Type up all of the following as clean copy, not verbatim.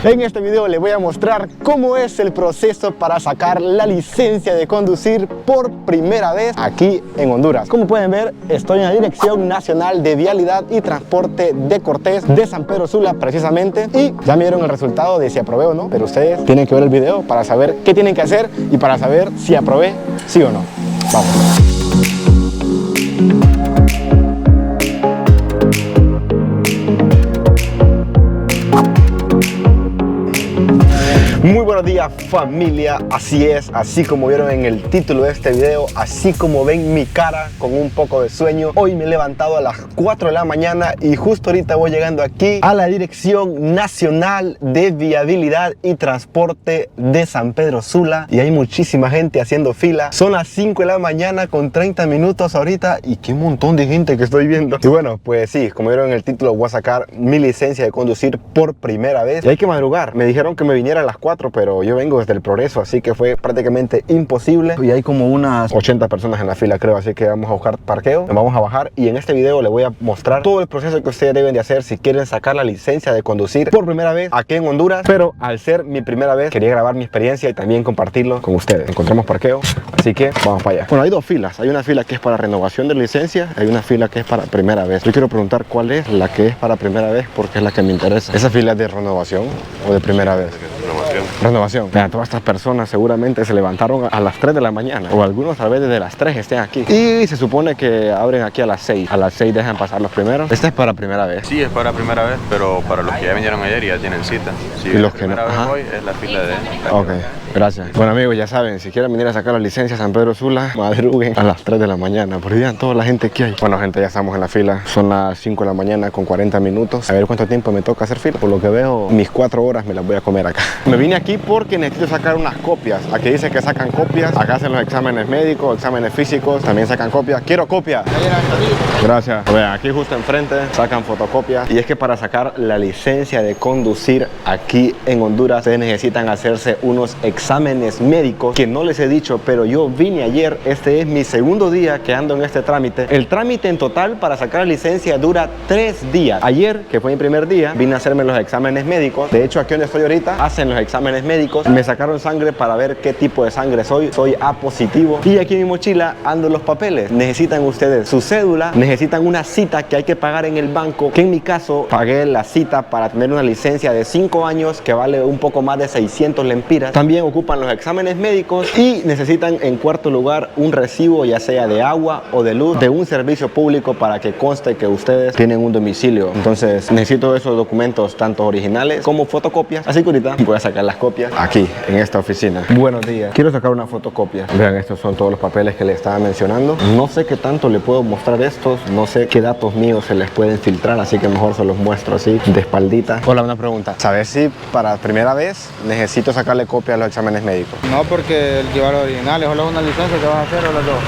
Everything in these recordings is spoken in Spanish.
En este video les voy a mostrar cómo es el proceso para sacar la licencia de conducir por primera vez aquí en Honduras. Como pueden ver, estoy en la Dirección Nacional de Vialidad y Transporte de Cortés de San Pedro Sula precisamente, y ya me dieron el resultado de si aprobé o no, pero ustedes tienen que ver el video para saber qué tienen que hacer y para saber si aprobé sí o no. Vamos. Muy buenos días, familia, así es, así como vieron en el título de este video, así como ven mi cara con un poco de sueño, hoy me he levantado a las 4 de la mañana y justo ahorita voy llegando aquí a la Dirección Nacional de Viabilidad y Transporte de San Pedro Sula y hay muchísima gente haciendo fila. Son las 5 de la mañana con 30 minutos ahorita y qué montón de gente que estoy viendo. Y bueno, pues sí, como vieron en el título, voy a sacar mi licencia de conducir por primera vez y hay que madrugar. Me dijeron que me viniera a las 4, pero yo vengo desde el Progreso, así que fue prácticamente imposible y hay como unas 80 personas en la fila, creo, así que vamos a buscar parqueo, nos vamos a bajar y en este video les voy a mostrar todo el proceso que ustedes deben de hacer si quieren sacar la licencia de conducir por primera vez aquí en Honduras, pero al ser mi primera vez quería grabar mi experiencia y también compartirlo con ustedes. Encontramos parqueo, así que vamos para allá. Bueno, hay dos filas, hay una fila que es para renovación de licencia, hay una fila que es para primera vez. Yo quiero preguntar cuál es la que es para primera vez porque es la que me interesa. ¿Esa fila es de renovación o de primera vez? Renovación. Vean, todas estas personas seguramente se levantaron a las 3 de la mañana o algunos tal vez desde las 3 estén aquí y se supone que abren aquí a las 6. A las 6 dejan pasar los primeros. Esta es para primera vez. Sí, es para primera vez, pero para los que ya vinieron ayer ya tienen cita. Si y los que no, vez hoy es la fila de... Ok, gracias. Bueno amigos, ya saben, si quieren venir a sacar la licencia a San Pedro Sula, madruguen a las 3 de la mañana, porque vean toda la gente que hay. Bueno gente, ya estamos en la fila, son las 5 de la mañana con 40 minutos. A ver cuánto tiempo me toca hacer fila. Por lo que veo, mis 4 horas me las voy a comer acá. Me vine aquí porque necesito sacar unas copias. Aquí dice que sacan copias, acá hacen los exámenes médicos, exámenes físicos, también sacan copias. Quiero copias. Gracias. Vean, aquí justo enfrente sacan fotocopias. Y es que para sacar la licencia de conducir aquí en Honduras, ustedes necesitan hacerse unos exámenes médicos que no les he dicho, pero yo vine ayer. Este es mi segundo día que ando en este trámite. El trámite en total para sacar la licencia dura 3 días. Ayer, que fue mi primer día, vine a hacerme los exámenes médicos. De hecho, aquí donde estoy ahorita, hacen los exámenes médicos. Me sacaron sangre para ver qué tipo de sangre soy. Soy A positivo. Y aquí en mi mochila ando los papeles. Necesitan ustedes su cédula, necesitan una cita que hay que pagar en el banco, que en mi caso pagué la cita para tener una licencia de 5 años que vale un poco más de 600 lempiras. También ocupan los exámenes médicos y necesitan en cuarto lugar un recibo, ya sea de agua o de luz, de un servicio público para que conste que ustedes tienen un domicilio. Entonces necesito esos documentos tanto originales como fotocopias, así que ahorita voy a sacar las copias aquí en esta oficina. Buenos días, quiero sacar una fotocopia. Vean, estos son todos los papeles que les estaba mencionando. No sé qué tanto le puedo mostrar estos, no sé qué datos míos se les pueden filtrar, así que mejor se los muestro así de espaldita. Hola, una pregunta, ¿sabes si para primera vez necesito sacarle copia a los exámenes médicos? No, porque el que va a los originales, solo una licencia que vas a hacer o las dos.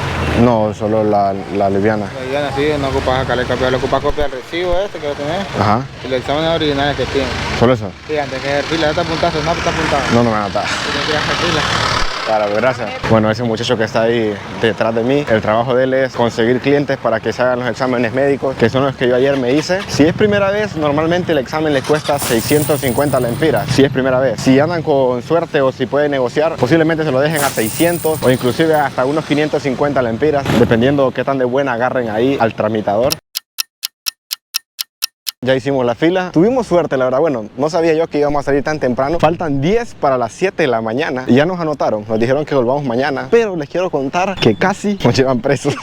No, solo la liviana. La liviana sí, no ocupas sacarle copia, le ocupas copia del recibo este que lo tenés. Ajá. Y los exámenes originales que tienen. ¿Solo eso? Sí, antes que hacer fila, ya te apuntaste, no te apuntaste. No, no me anotaste. Tienes que hacer fila. Claro, gracias. Bueno, ese muchacho que está ahí detrás de mí, el trabajo de él es conseguir clientes para que se hagan los exámenes médicos, que son los que yo ayer me hice. Si es primera vez, normalmente el examen les cuesta 650 lempiras, si es primera vez. Si andan con suerte o si pueden negociar, posiblemente se lo dejen a 600 o inclusive hasta unos 550 lempiras, dependiendo qué tan de buena agarren ahí al tramitador. Ya hicimos la fila, tuvimos suerte la verdad, bueno, no sabía yo que íbamos a salir tan temprano. Faltan 10 para las 7 de la mañana y ya nos anotaron, nos dijeron que volvamos mañana, pero les quiero contar que casi nos llevan presos.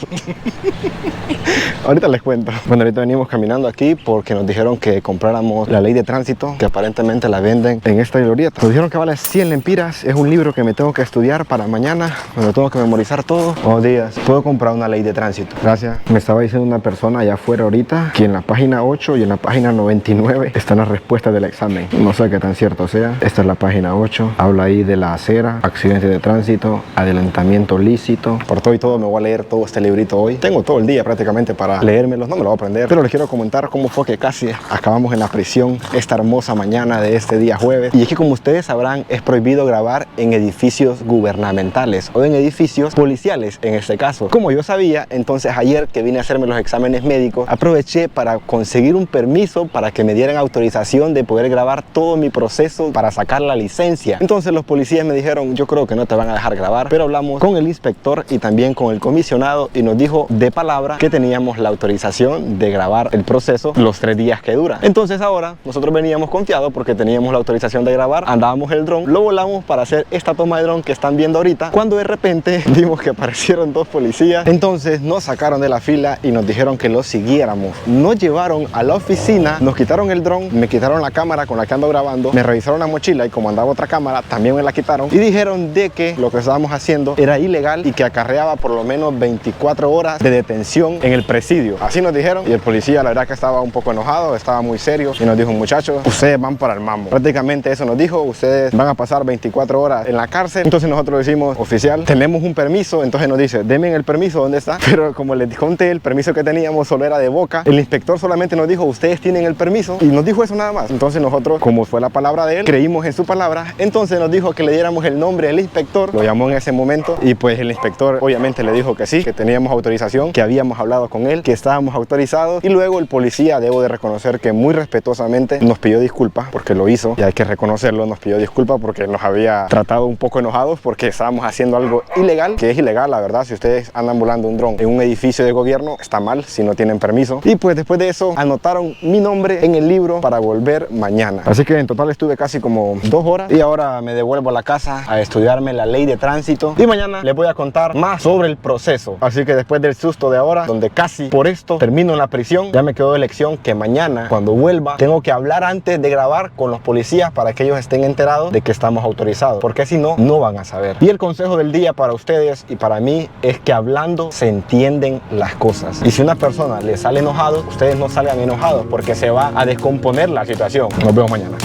Ahorita les cuento. Bueno, ahorita venimos caminando aquí porque nos dijeron que compráramos la ley de tránsito, que aparentemente la venden en esta glorieta. Nos dijeron que vale 100 lempiras, es un libro que me tengo que estudiar para mañana, me lo tengo que memorizar todo. Buenos días, ¿puedo comprar una ley de tránsito? Gracias. Me estaba diciendo una persona allá afuera ahorita que en la página 8 y en la página 99 están las respuestas del examen. No sé qué tan cierto sea. Esta es la página 8. Habla ahí de la acera, accidente de tránsito, adelantamiento lícito. Por todo y todo me voy a leer todo este librito hoy. Tengo todo el día prácticamente para leérmelos. No me lo voy a aprender, pero les quiero comentar cómo fue que casi acabamos en la prisión esta hermosa mañana de este día jueves. Y es que como ustedes sabrán, es prohibido grabar en edificios gubernamentales o en edificios policiales en este caso. Como yo sabía, entonces ayer que vine a hacerme los exámenes médicos, aproveché para conseguir un permiso permiso para que me dieran autorización de poder grabar todo mi proceso para sacar la licencia. Entonces los policías me dijeron, yo creo que no te van a dejar grabar, pero hablamos con el inspector y también con el comisionado y nos dijo de palabra que teníamos la autorización de grabar el proceso los 3 días que dura. Entonces ahora nosotros veníamos confiados porque teníamos la autorización de grabar, andábamos el dron, lo volamos para hacer esta toma de dron que están viendo ahorita, cuando de repente vimos que aparecieron 2 policías. Entonces nos sacaron de la fila y nos dijeron que los siguiéramos. Nos llevaron a la oficina, nos quitaron el dron, me quitaron la cámara con la que ando grabando, me revisaron la mochila y como andaba otra cámara también me la quitaron y dijeron de que lo que estábamos haciendo era ilegal y que acarreaba por lo menos 24 horas de detención en el presidio. Así nos dijeron y el policía la verdad que estaba un poco enojado, estaba muy serio y nos dijo, muchachos, ustedes van para el mambo. Prácticamente eso nos dijo, ustedes van a pasar 24 horas en la cárcel. Entonces nosotros decimos, oficial, tenemos un permiso. Entonces nos dice, denme el permiso, ¿dónde está? Pero como les conté, el permiso que teníamos solo era de boca. El inspector solamente nos dijo, ustedes tienen el permiso y nos dijo eso nada más. Entonces nosotros, como fue la palabra de él, creímos en su palabra. Entonces nos dijo que le diéramos el nombre del inspector, lo llamó en ese momento y pues el inspector obviamente le dijo que sí, que teníamos autorización, que habíamos hablado con él, que estábamos autorizados y luego el policía, debo de reconocer que muy respetuosamente nos pidió disculpas porque lo hizo y hay que reconocerlo, nos pidió disculpas porque nos había tratado un poco enojados porque estábamos haciendo algo ilegal, que es ilegal la verdad. Si ustedes andan volando un dron en un edificio de gobierno está mal si no tienen permiso. Y pues después de eso anotaron mi nombre en el libro para volver mañana. Así que en total estuve casi como 2 horas y ahora me devuelvo a la casa a estudiarme la ley de tránsito y mañana les voy a contar más sobre el proceso. Así que después del susto de ahora, donde casi por esto termino en la prisión, ya me quedó de lección que mañana cuando vuelva tengo que hablar antes de grabar con los policías para que ellos estén enterados de que estamos autorizados, porque si no, no van a saber. Y el consejo del día para ustedes y para mí es que hablando se entienden las cosas. Y si una persona le sale enojado, ustedes no salgan enojados porque se va a descomponer la situación. Nos vemos mañana.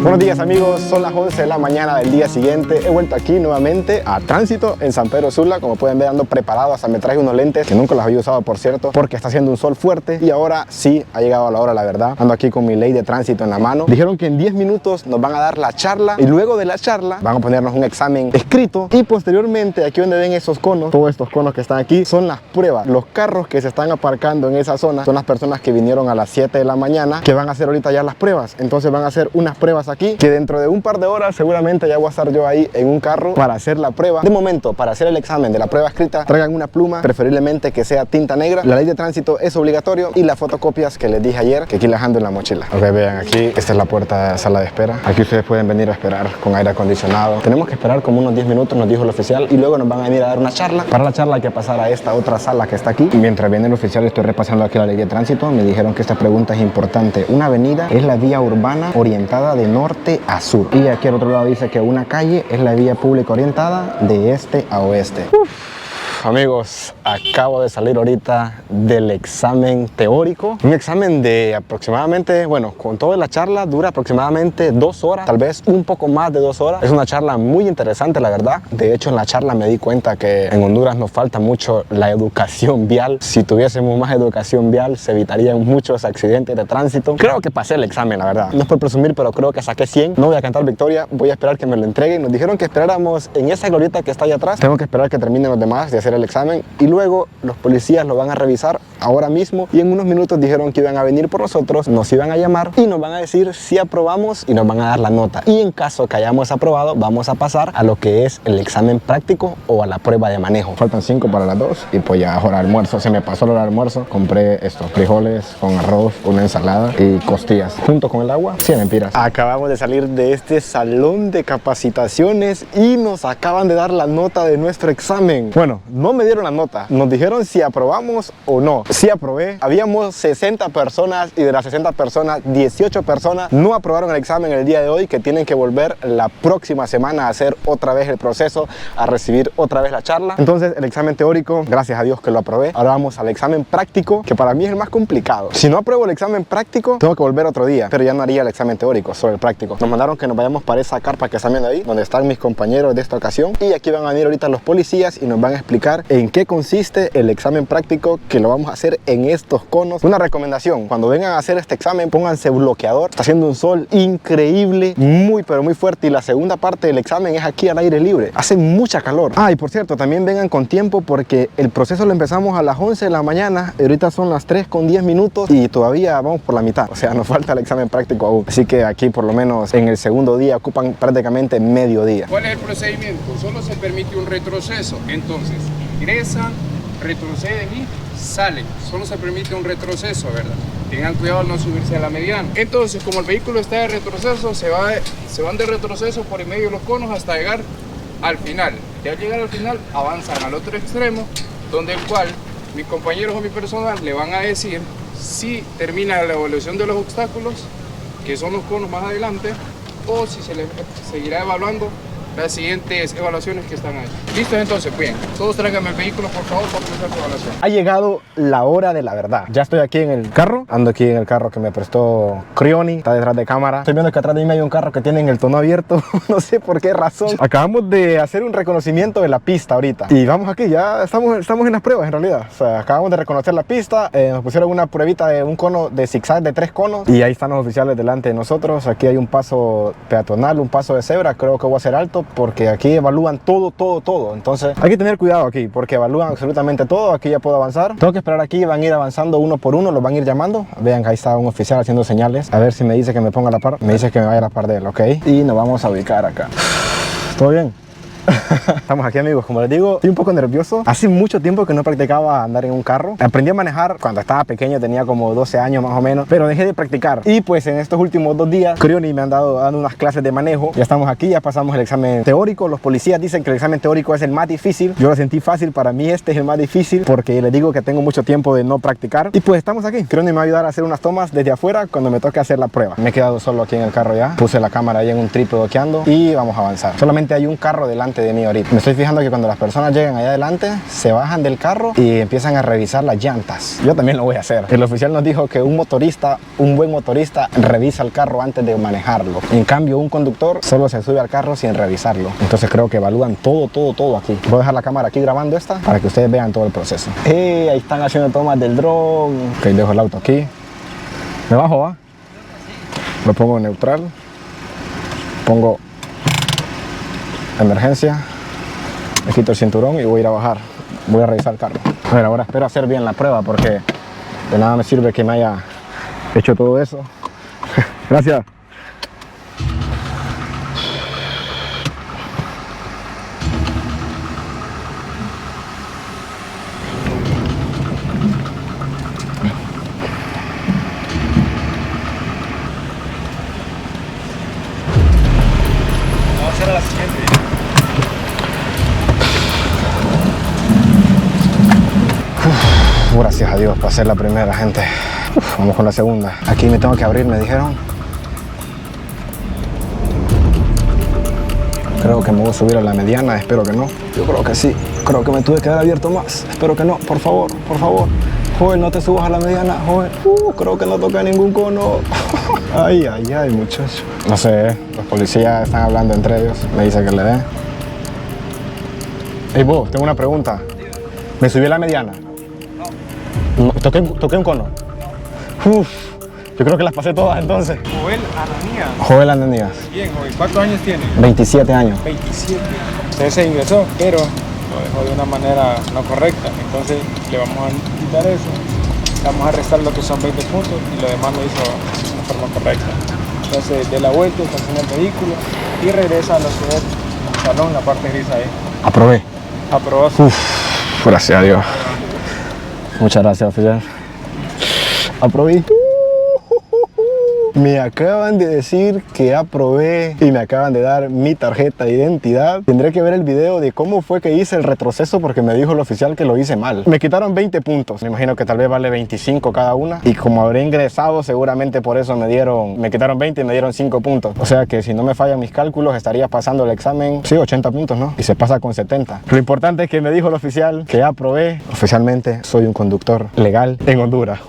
Buenos días amigos, son las 11 de la mañana del día siguiente. He vuelto aquí nuevamente a tránsito en San Pedro Sula. Como pueden ver, ando preparado, hasta me traje unos lentes que nunca los había usado por cierto, porque está haciendo un sol fuerte y ahora sí ha llegado la hora, la verdad. Ando aquí con mi ley de tránsito en la mano. Dijeron que en 10 minutos nos van a dar la charla y luego de la charla van a ponernos un examen escrito y posteriormente aquí donde ven esos conos, todos estos conos que están aquí son las pruebas. Los carros que se están aparcando en esa zona son las personas que vinieron a las 7 de la mañana que van a hacer ahorita ya las pruebas. Entonces van a hacer unas pruebas aquí, que dentro de un par de horas seguramente ya voy a estar yo ahí en un carro para hacer la prueba. De momento, para hacer el examen de la prueba escrita, traigan una pluma, preferiblemente que sea tinta negra. La ley de tránsito es obligatorio y las fotocopias que les dije ayer, que aquí las ando en la mochila. Ok, vean aquí, esta es la puerta de la sala de espera. Aquí ustedes pueden venir a esperar con aire acondicionado. Tenemos que esperar como unos 10 minutos, nos dijo el oficial, y luego nos van a venir a dar una charla. Para la charla hay que pasar a esta otra sala que está aquí. Mientras viene el oficial, estoy repasando aquí la ley de tránsito. Me dijeron que esta pregunta es importante. Una avenida es la vía urbana orientada de norte a sur. Y aquí al otro lado dice que una calle es la vía pública orientada de este a oeste. Amigos, acabo de salir ahorita del examen teórico. Un examen de aproximadamente, bueno, con toda la charla dura aproximadamente 2 horas, tal vez un poco más de 2 horas. Es una charla muy interesante, la verdad. De hecho, en la charla me di cuenta que en Honduras nos falta mucho la educación vial. Si tuviésemos más educación vial, se evitarían muchos accidentes de tránsito. Creo que pasé el examen, la verdad. No es por presumir, pero creo que saqué 100. No voy a cantar victoria, voy a esperar que me lo entreguen. Nos dijeron que esperáramos en esa glorieta que está allá atrás. Tengo que esperar que terminen los demás de hacer el examen y luego los policías lo van a revisar ahora mismo y en unos minutos dijeron que iban a venir por nosotros, nos iban a llamar y nos van a decir si aprobamos y nos van a dar la nota, y en caso que hayamos aprobado vamos a pasar a lo que es el examen práctico o a la prueba de manejo. Faltan 5 para las 2 y pues ya hora de almuerzo, se me pasó la hora de almuerzo. Compré estos frijoles con arroz, una ensalada y costillas junto con el agua, 100 empiras. Acabamos de salir de este salón de capacitaciones y nos acaban de dar la nota de nuestro examen. Bueno, no me dieron la nota, nos dijeron si aprobamos o no. Sí aprobé. Habíamos 60 personas y de las 60 personas, 18 personas no aprobaron el examen el día de hoy, que tienen que volver la próxima semana a hacer otra vez el proceso, a recibir otra vez la charla. Entonces el examen teórico, gracias a Dios que lo aprobé. Ahora vamos al examen práctico, que para mí es el más complicado. Si no apruebo el examen práctico, tengo que volver otro día, pero ya no haría el examen teórico, solo el práctico. Nos mandaron que nos vayamos para esa carpa que están viendo ahí, donde están mis compañeros de esta ocasión, y aquí van a venir ahorita los policías y nos van a explicar explicar en qué consiste el examen práctico que lo vamos a hacer en estos conos. Una recomendación, cuando vengan a hacer este examen, pónganse bloqueador. Está haciendo un sol increíble, muy pero muy fuerte, y la segunda parte del examen es aquí al aire libre. Hace mucha calor. Ah, y por cierto, también vengan con tiempo porque el proceso lo empezamos a las 11 de la mañana y ahorita son las 3:10 y todavía vamos por la mitad. O sea, nos falta el examen práctico aún. Así que aquí por lo menos en el segundo día ocupan prácticamente medio día. ¿Cuál es el procedimiento? Solo se permite un retroceso. Entonces, ingresan, retroceden y salen. Solo se permite un retroceso, ¿verdad? Tengan cuidado al no subirse a la mediana. Entonces, como el vehículo está de retroceso, se van de retroceso por en medio de los conos hasta llegar al final. Y al llegar al final, avanzan al otro extremo, donde el cual mis compañeros o mi personal le van a decir si termina la evaluación de los obstáculos, que son los conos más adelante, o si se les seguirá evaluando las siguientes evaluaciones que están ahí. ¿Listos? Entonces, bien, todos tráiganme el vehículo por favor para comenzar su evaluación. Ha llegado la hora de la verdad. Ya estoy aquí en el carro, ando aquí en el carro que me prestó Crioni, está detrás de cámara. Estoy viendo que atrás de mí hay un carro que tiene el tono abierto, no sé por qué razón. Acabamos de hacer un reconocimiento de la pista ahorita y vamos aquí, ya estamos en las pruebas en realidad. O sea, acabamos de reconocer la pista, nos pusieron una pruebita de un cono de zigzag de 3 conos y ahí están los oficiales delante de nosotros. Aquí hay un paso peatonal, un paso de cebra, creo que voy a hacer alto porque aquí evalúan todo. Entonces hay que tener cuidado aquí porque evalúan absolutamente todo. Aquí ya puedo avanzar. Tengo que esperar aquí, van a ir avanzando uno por uno, los van a ir llamando. Vean que ahí está un oficial haciendo señales. A ver si me dice que me ponga a la par. Me dice que me vaya a la par de él, ¿ok? Y nos vamos a ubicar acá. ¿Todo bien? Estamos aquí, amigos. Como les digo, estoy un poco nervioso. Hace mucho tiempo que no practicaba andar en un carro. Aprendí a manejar cuando estaba pequeño, tenía como 12 años más o menos, pero dejé de practicar. Y pues en estos últimos 2 días, Crioni me han dado unas clases de manejo. Ya estamos aquí, ya pasamos el examen teórico. Los policías dicen que el examen teórico es el más difícil. Yo lo sentí fácil, para mí este es el más difícil porque les digo que tengo mucho tiempo de no practicar. Y pues estamos aquí. Crioni me va a ayudar a hacer unas tomas desde afuera cuando me toque hacer la prueba. Me he quedado solo aquí en el carro ya. Puse la cámara ahí en un trípode bloqueando y vamos a avanzar. Solamente hay un carro delante de mí ahorita. Me estoy fijando que cuando las personas llegan allá adelante, se bajan del carro y empiezan a revisar las llantas. Yo también lo voy a hacer. El oficial nos dijo que un buen motorista, revisa el carro antes de manejarlo. En cambio, un conductor solo se sube al carro sin revisarlo. Entonces creo que evalúan todo aquí. Voy a dejar la cámara aquí grabando esta para que ustedes vean todo el proceso. Ahí están haciendo tomas del dron. Ok, dejo el auto aquí. Me bajo, ¿va? Lo pongo en neutral. Pongo emergencia. Me quito el cinturón y voy a ir a bajar. Voy a revisar el carro. A ver, ahora espero hacer bien la prueba porque de nada me sirve que me haya hecho todo eso. Gracias. Vamos a hacer a la siguiente. Gracias a Dios, pasé la primera, gente. Vamos con la segunda. Aquí me tengo que abrir, me dijeron. Creo que me voy a subir a la mediana, espero que no. Yo creo que sí. Creo que me tuve que haber abierto más. Espero que no, por favor, por favor. Joven, no te subas a la mediana, joven. Creo que no toca ningún cono. Ay, muchacho. No sé, los policías están hablando entre ellos. Me dice que le dé. Hey, vos, tengo una pregunta. ¿Me subí a la mediana? No. ¿Toqué un cono? Uf, yo creo que las pasé todas entonces. Joel Ananías. Joel Ananías. Bien, joven. ¿Cuántos años tiene? 27 años. 27. Usted se ingresó, pero lo dejó de una manera no correcta. Entonces le vamos a quitar eso. Le vamos a restar lo que son 20 puntos y lo demás lo hizo de una forma correcta. Entonces de la vuelta, estaciona el vehículo y regresa a lo que es el salón, la parte gris ahí. Aprobé. Aprobó. Uf, gracias a Dios. Muchas gracias, oficial. Aprobé. Me acaban de decir que aprobé y me acaban de dar mi tarjeta de identidad. Tendré que ver el video de cómo fue que hice el retroceso porque me dijo el oficial que lo hice mal. Me quitaron 20 puntos. Me imagino que tal vez vale 25 cada una. Y como habré ingresado, seguramente por eso me quitaron 20 y me dieron 5 puntos. O sea que si no me fallan mis cálculos, estaría pasando el examen, sí, 80 puntos, ¿no? Y se pasa con 70. Lo importante es que me dijo el oficial que aprobé. Oficialmente soy un conductor legal en Honduras.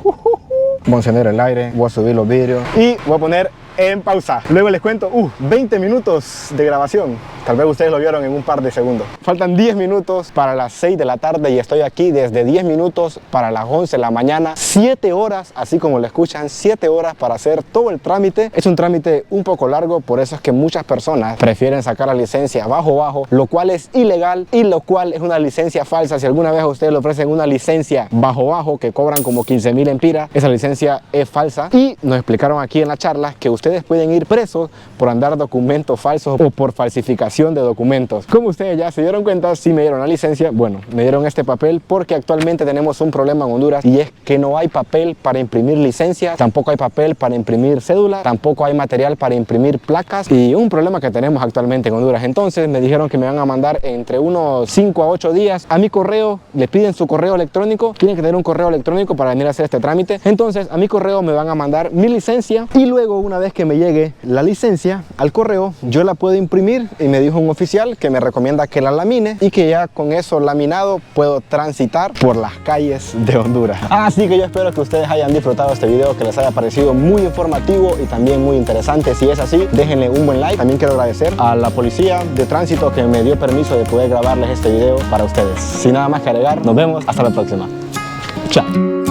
Voy a encender el aire, voy a subir los vidrios y voy a poner en pausa. Luego les cuento, 20 minutos de grabación. Tal vez ustedes lo vieron en un par de segundos. Faltan 10 minutos para las 6 de la tarde y estoy aquí desde 10 minutos para las 11 de la mañana. 7 horas, así como lo escuchan, 7 horas para hacer todo el trámite. Es un trámite un poco largo, por eso es que muchas personas prefieren sacar la licencia bajo, lo cual es ilegal y lo cual es una licencia falsa. Si alguna vez a ustedes le ofrecen una licencia bajo que cobran como 15.000 empiras, esa licencia es falsa. Y nos explicaron aquí en la charla que ustedes pueden ir presos por andar documentos falsos o por falsificación de documentos. Como ustedes ya se dieron cuenta, si me dieron la licencia, bueno, me dieron este papel porque actualmente tenemos un problema en Honduras y es que no hay papel para imprimir licencias, tampoco hay papel para imprimir cédula, tampoco hay material para imprimir placas y un problema que tenemos actualmente en Honduras. Entonces me dijeron que me van a mandar entre unos 5 a 8 días a mi correo, le piden su correo electrónico, tienen que tener un correo electrónico para venir a hacer este trámite. Entonces a mi correo me van a mandar mi licencia y luego una vez que me llegue la licencia al correo, yo la puedo imprimir y me dijo un oficial que me recomienda que la lamine y que ya con eso laminado puedo transitar por las calles de Honduras. Así que yo espero que ustedes hayan disfrutado este video, que les haya parecido muy informativo y también muy interesante. Si es así, déjenle un buen like. También quiero agradecer a la policía de tránsito que me dio permiso de poder grabarles este video para ustedes. Sin nada más que agregar, nos vemos hasta la próxima. Chao.